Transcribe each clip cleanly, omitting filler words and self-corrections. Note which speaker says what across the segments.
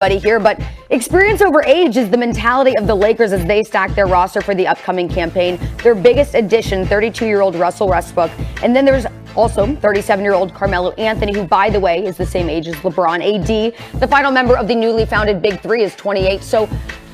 Speaker 1: Here, but experience over age is the mentality of the Lakers as they stack their roster for the upcoming campaign. Their biggest addition, 32-year-old Russell Westbrook, and then there's also 37-year-old Carmelo Anthony, who, by the way, is the same age as LeBron. AD, the final member of the newly founded Big Three, is 28. So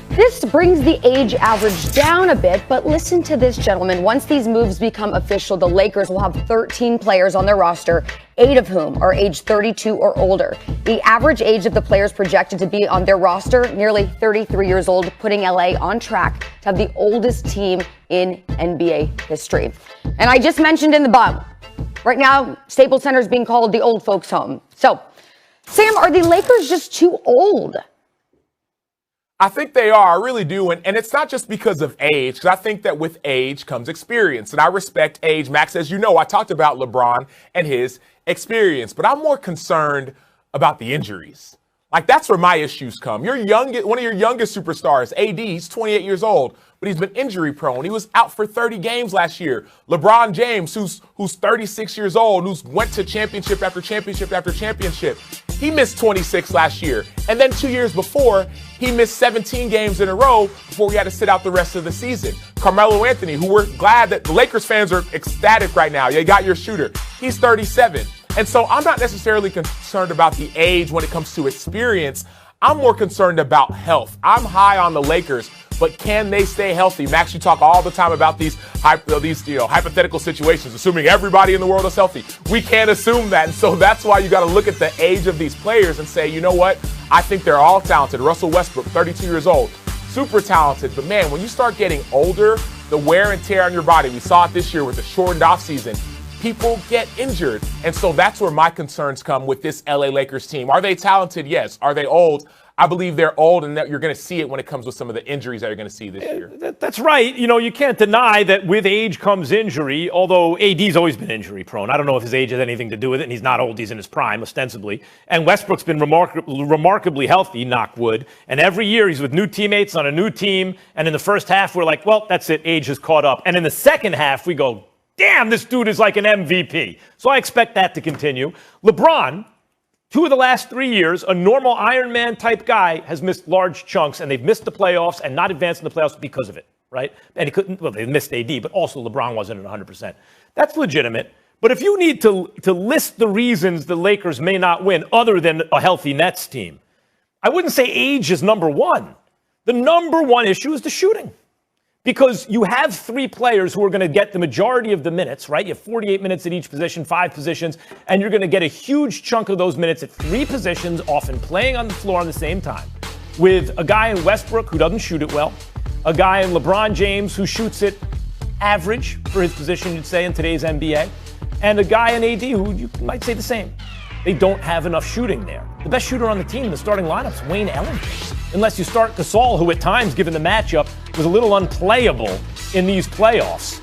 Speaker 1: this brings the age average down a bit, but listen to this, gentlemen. Once these moves become official, the Lakers will have 13 players on their roster, 8 of whom are age 32 or older. The average age of the players projected to be on their roster, nearly 33 years old, putting LA on track to have the oldest team in NBA history. And I just mentioned in the bottom, right now, Staples Center is being called the old folks' home. So, Sam, are the Lakers just too old?
Speaker 2: I think they are. I really do. And it's not just because of age, because I think that with age comes experience. And I respect age. Max, as you know, I talked about LeBron and his experience, but I'm more concerned about the injuries. Like, that's where my issues come. One of your youngest superstars, AD, he's 28 years old, but he's been injury prone. He was out for 30 games last year. LeBron James, who's 36 years old, who's went to championship after championship after championship. He missed 26 last year. And then 2 years before, he missed 17 games in a row before he had to sit out the rest of the season. Carmelo Anthony, who we're glad that the Lakers fans are ecstatic right now. You got your shooter. He's 37. And so I'm not necessarily concerned about the age when it comes to experience. I'm more concerned about health. I'm high on the Lakers, but can they stay healthy? Max, you talk all the time about these hypothetical situations, assuming everybody in the world is healthy. We can't assume that. And so that's why you got to look at the age of these players and say, you know what? I think they're all talented. Russell Westbrook, 32 years old, super talented. But man, when you start getting older, the wear and tear on your body, we saw it this year with the shortened offseason, people get injured. And so that's where my concerns come with this LA Lakers team. Are they talented? Yes. Are they old? I believe they're old, and that you're going to see it when it comes with some of the injuries that you're going to see this year.
Speaker 3: That's right. You know, you can't deny that with age comes injury, although AD's always been injury prone. I don't know if his age has anything to do with it, and he's not old. He's in his prime, ostensibly. And Westbrook's been remarkably healthy, knock wood. And every year he's with new teammates on a new team. And in the first half, we're like, well, that's it. Age has caught up. And in the second half, we go, damn, this dude is like an MVP. So I expect that to continue. LeBron, 2 of the last 3 years, a normal Iron Man type guy has missed large chunks, and they've missed the playoffs and not advanced in the playoffs because of it, right? And he couldn't, well, they missed AD, but also LeBron wasn't at 100%. That's legitimate. But if you need to list the reasons the Lakers may not win other than a healthy Nets team, I wouldn't say age is number one. The number one issue is the shooting. Because you have 3 players who are going to get the majority of the minutes, right? You have 48 minutes at each position, 5 positions, and you're going to get a huge chunk of those minutes at 3 positions, often playing on the floor at the same time, with a guy in Westbrook who doesn't shoot it well, a guy in LeBron James who shoots it average for his position, you'd say, in today's NBA, and a guy in AD who you might say the same. They don't have enough shooting there. The best shooter on the team in the starting lineup is Wayne Ellington. Unless you start Gasol, who at times, given the matchup, was a little unplayable in these playoffs.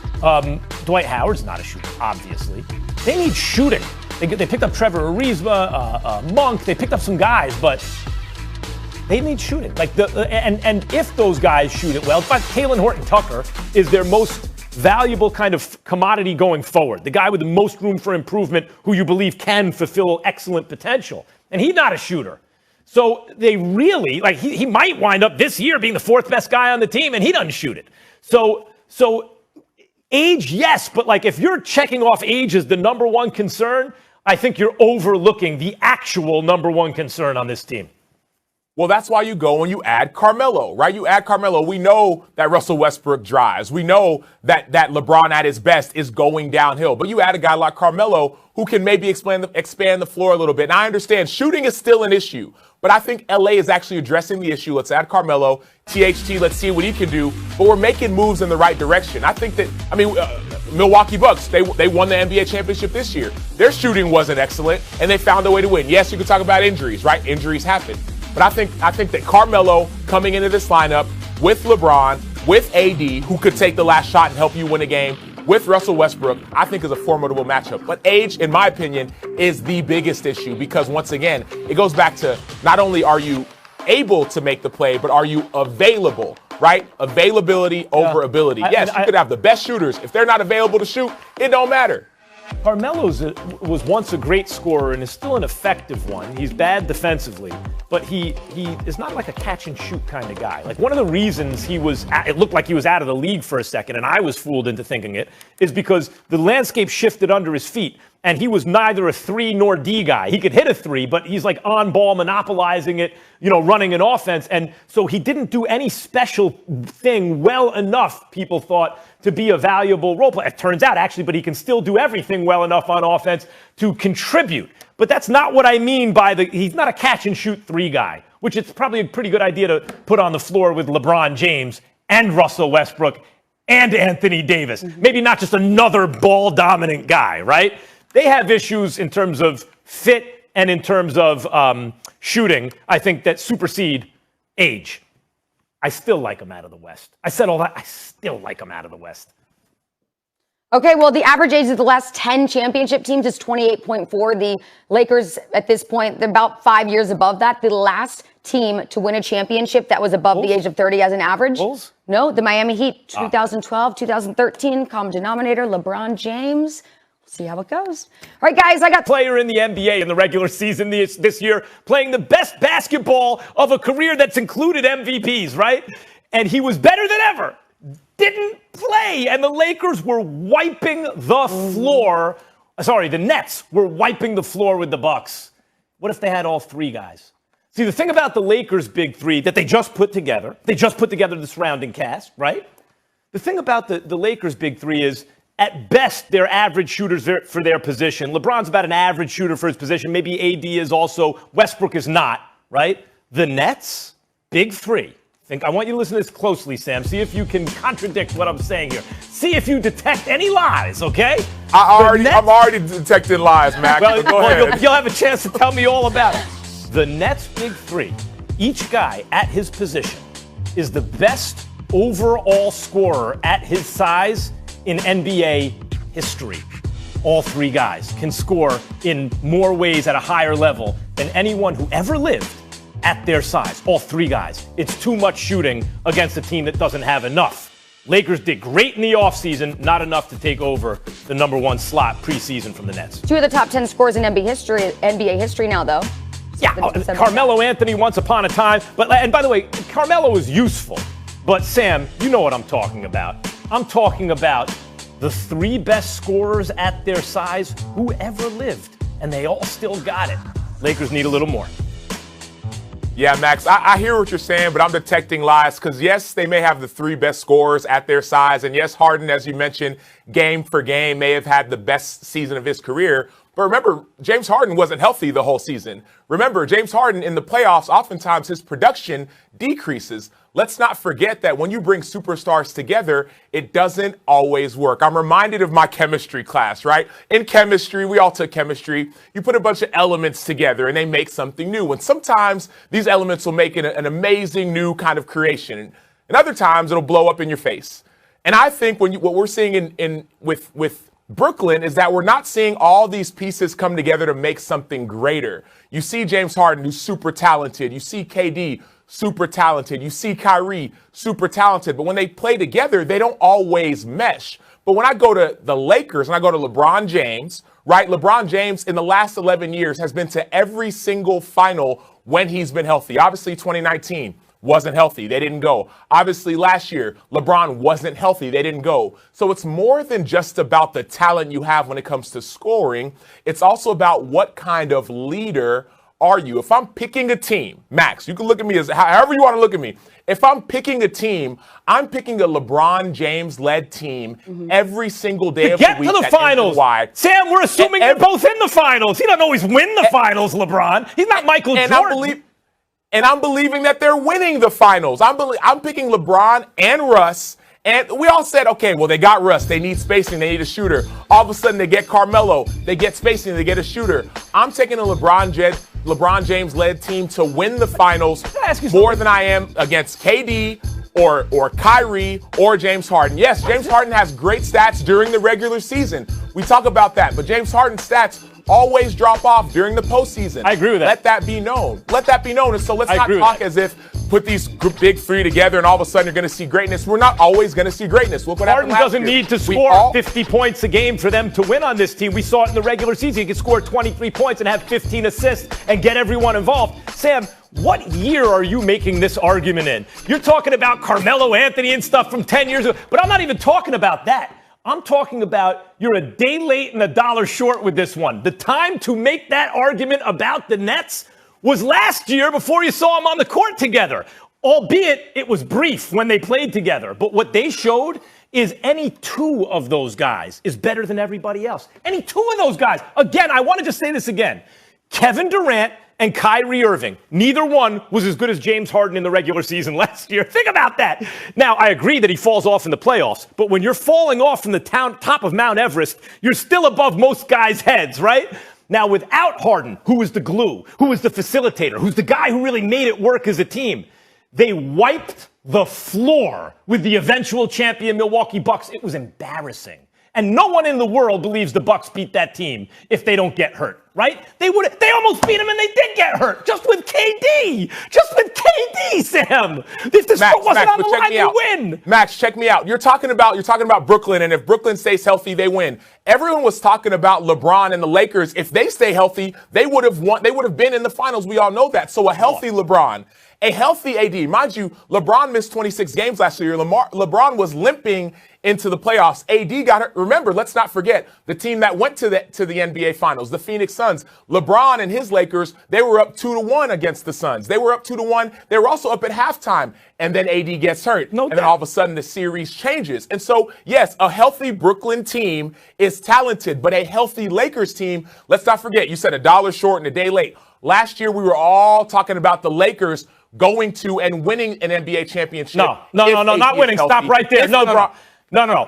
Speaker 3: Dwight Howard's not a shooter, obviously. They need shooting. They picked up Trevor Ariza, Monk. They picked up some guys, but they need shooting. And if those guys shoot it well, in fact, Talen Horton-Tucker is their most valuable kind of commodity going forward. The guy with the most room for improvement who you believe can fulfill excellent potential. And he's not a shooter. So they really, he might wind up this year being the 4th best guy on the team, and he doesn't shoot it. So age, yes, but if you're checking off age as the number one concern, I think you're overlooking the actual number one concern on this team.
Speaker 2: Well, that's why you go and you add Carmelo, right? You add Carmelo. We know that Russell Westbrook drives. We know that LeBron at his best is going downhill. But you add a guy like Carmelo who can maybe expand the floor a little bit. And I understand shooting is still an issue, but I think LA is actually addressing the issue. Let's add Carmelo, THT, let's see what he can do. But we're making moves in the right direction. I think that, Milwaukee Bucks, they won the NBA championship this year. Their shooting wasn't excellent, and they found a way to win. Yes, you can talk about injuries, right? Injuries happen. But I think that Carmelo coming into this lineup with LeBron, with AD, who could take the last shot and help you win a game, with Russell Westbrook, I think is a formidable matchup. But age, in my opinion, is the biggest issue because, once again, it goes back to not only are you able to make the play, but are you available, right? Availability over ability. Yes, you could have the best shooters. If they're not available to shoot, it don't matter.
Speaker 3: Carmelo was once a great scorer and is still an effective one. He's bad defensively, but he is not like a catch and shoot kind of guy. Like one of the reasons it looked like he was out of the league for a second, and I was fooled into thinking it, is because the landscape shifted under his feet. And he was neither a 3 nor D guy. He could hit a 3, but he's like on ball, monopolizing it, running an offense. And so he didn't do any special thing well enough, people thought, to be a valuable role player. It turns out, actually, but he can still do everything well enough on offense to contribute. But that's not what I mean by he's not a catch and shoot 3 guy, which it's probably a pretty good idea to put on the floor with LeBron James and Russell Westbrook and Anthony Davis. Maybe not just another ball dominant guy, right? They have issues in terms of fit and in terms of shooting, I think, that supersede age. I still like them out of the West. I said all that. I still like them out of the West.
Speaker 1: Okay, well, the average age of the last 10 championship teams is 28.4. The Lakers, at this point, they're about 5 years above that. The last team to win a championship that was above the age of 30 as an average.
Speaker 3: Bulls?
Speaker 1: No, the Miami Heat, 2012, 2013, common denominator, LeBron James. See how it goes. All right, guys, I got
Speaker 3: player in the NBA in the regular season this year, playing the best basketball of a career that's included MVPs, right? And he was better than ever. Didn't play, and the Lakers were wiping the floor. Sorry, the Nets were wiping the floor with the Bucks. What if they had all 3 guys? See, the thing about the Lakers' big 3 that they just put together the surrounding cast, right? The thing about the Lakers' big 3 is, at best, they're average shooters for their position. LeBron's about an average shooter for his position. Maybe AD is also. Westbrook is not, right? The Nets, big 3. I want you to listen to this closely, Sam. See if you can contradict what I'm saying here. See if you detect any lies, okay?
Speaker 2: I'm already detecting lies, Mac.
Speaker 3: Well,
Speaker 2: go ahead.
Speaker 3: You'll have a chance to tell me all about it. The Nets' big 3, each guy at his position is the best overall scorer at his size in NBA history. All 3 guys can score in more ways at a higher level than anyone who ever lived at their size. All 3 guys. It's too much shooting against a team that doesn't have enough. Lakers did great in the offseason, not enough to take over the number 1 slot preseason from the Nets.
Speaker 1: 2 of the top 10 scores in NBA history now, though.
Speaker 3: Yeah, Carmelo Anthony once upon a time. And by the way, Carmelo is useful. But Sam, you know what I'm talking about. I'm talking about the 3 best scorers at their size who ever lived, and they all still got it. Lakers need a little more.
Speaker 2: Yeah, Max, I hear what you're saying, but I'm detecting lies because, yes, they may have the 3 best scorers at their size. And, yes, Harden, as you mentioned, game for game may have had the best season of his career. But remember, James Harden wasn't healthy the whole season. Remember, James Harden in the playoffs, oftentimes his production decreases. Let's not forget that when you bring superstars together, it doesn't always work. I'm reminded of my chemistry class, right? In chemistry, we all took chemistry. You put a bunch of elements together and they make something new. And sometimes these elements will make it an amazing new kind of creation. And other times it'll blow up in your face. And I think what we're seeing with Brooklyn is that we're not seeing all these pieces come together to make something greater. You see James Harden, who's super talented. You see KD, super talented. You see Kyrie, super talented. But when they play together, they don't always mesh. But when I go to the Lakers and I go to LeBron James, right? LeBron James in the last 11 years has been to every single final when he's been healthy. Obviously, 2019. Wasn't healthy. They didn't go. Obviously, last year, LeBron wasn't healthy. They didn't go. So it's more than just about the talent you have when it comes to scoring. It's also about what kind of leader are you. If I'm picking a team, Max, you can look at me as however you want to look at me. If I'm picking a team, I'm picking a LeBron James-led team every single day of the week.
Speaker 3: Get to the finals. Sam, we're assuming they're both in the finals. He doesn't always win the finals, LeBron. He's not Michael Jordan.
Speaker 2: And I'm believing that they're winning the finals. I'm picking LeBron and Russ. And we all said, okay, well, they got Russ. They need spacing. They need a shooter. All of a sudden, they get Carmelo. They get spacing. They get a shooter. I'm taking a LeBron James-led team to win the finals more than I am against KD or Kyrie or James Harden. Yes, James Harden has great stats during the regular season. We talk about that. But James Harden's stats always drop off during the postseason.
Speaker 3: I agree with that.
Speaker 2: Let that be known. Let that be known. And so let's not talk as if put these big three together and all of a sudden you're going to see greatness. We're not always going to see greatness. Look what
Speaker 3: Harden
Speaker 2: happened last
Speaker 3: doesn't
Speaker 2: year.
Speaker 3: need to score 50 points a game for them to win on this team. We saw it in the regular season. He could score 23 points and have 15 assists and get everyone involved. Sam, what year are you making this argument in? You're talking about Carmelo Anthony and stuff from 10 years ago, but I'm not even talking about that. I'm talking about you're a day late and a dollar short with this one. The time to make that argument about the Nets was last year before you saw them on the court together, albeit it was brief when they played together. But what they showed is any two of those guys is better than everybody else. Any two of those guys. Again, I want to just say this again. Kevin Durant and Kyrie Irving, neither one was as good as James Harden in the regular season last year. Think about that. Now, I agree that he falls off in the playoffs, but when you're falling off from the top of Mount Everest, you're still above most guys' heads, right? Now, without Harden, who was the glue, who was the facilitator, who's the guy who really made it work as a team, they wiped the floor with the eventual champion Milwaukee Bucks. It was embarrassing. And no one in the world believes the Bucks beat that team if they don't get hurt, right? They almost beat them and they did get hurt. Just with KD. Just with KD, Sam. If this wasn't on the line, they win.
Speaker 2: Max, check me out. You're talking about Brooklyn, and if Brooklyn stays healthy, they win. Everyone was talking about LeBron and the Lakers. If they stay healthy, they would have won. They would have been in the finals. We all know that. So a healthy LeBron, a healthy AD. Mind you, LeBron missed 26 games last year. LeBron was limping into the playoffs. AD got hurt. Remember, let's not forget the team that went to the NBA Finals, the Phoenix Suns. LeBron and his Lakers, they were up 2-1 against the Suns. They were up 2-1. They were also up at halftime, and then AD gets hurt. And then all of a sudden the series changes. And so, yes, a healthy Brooklyn team is talented, but a healthy Lakers team, let's not forget, you said a dollar short and a day late. Last year, we were all talking about the Lakers going to and winning an NBA championship.
Speaker 3: No, not winning. Stop right there. No.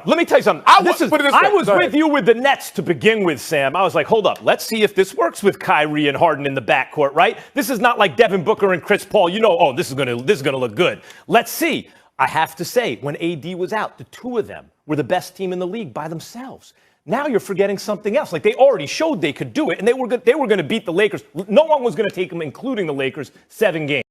Speaker 3: Let me tell you something. I was with you with the Nets to begin with, Sam. I was like, hold up. Let's see if this works with Kyrie and Harden in the backcourt, right? This is not like Devin Booker and Chris Paul. You know, this is gonna look good. Let's see. I have to say, when AD was out, the two of them were the best team in the league by themselves. Now you're forgetting something else. Like, they already showed they could do it, and they were going to beat the Lakers. No one was going to take them, including the Lakers, 7 games.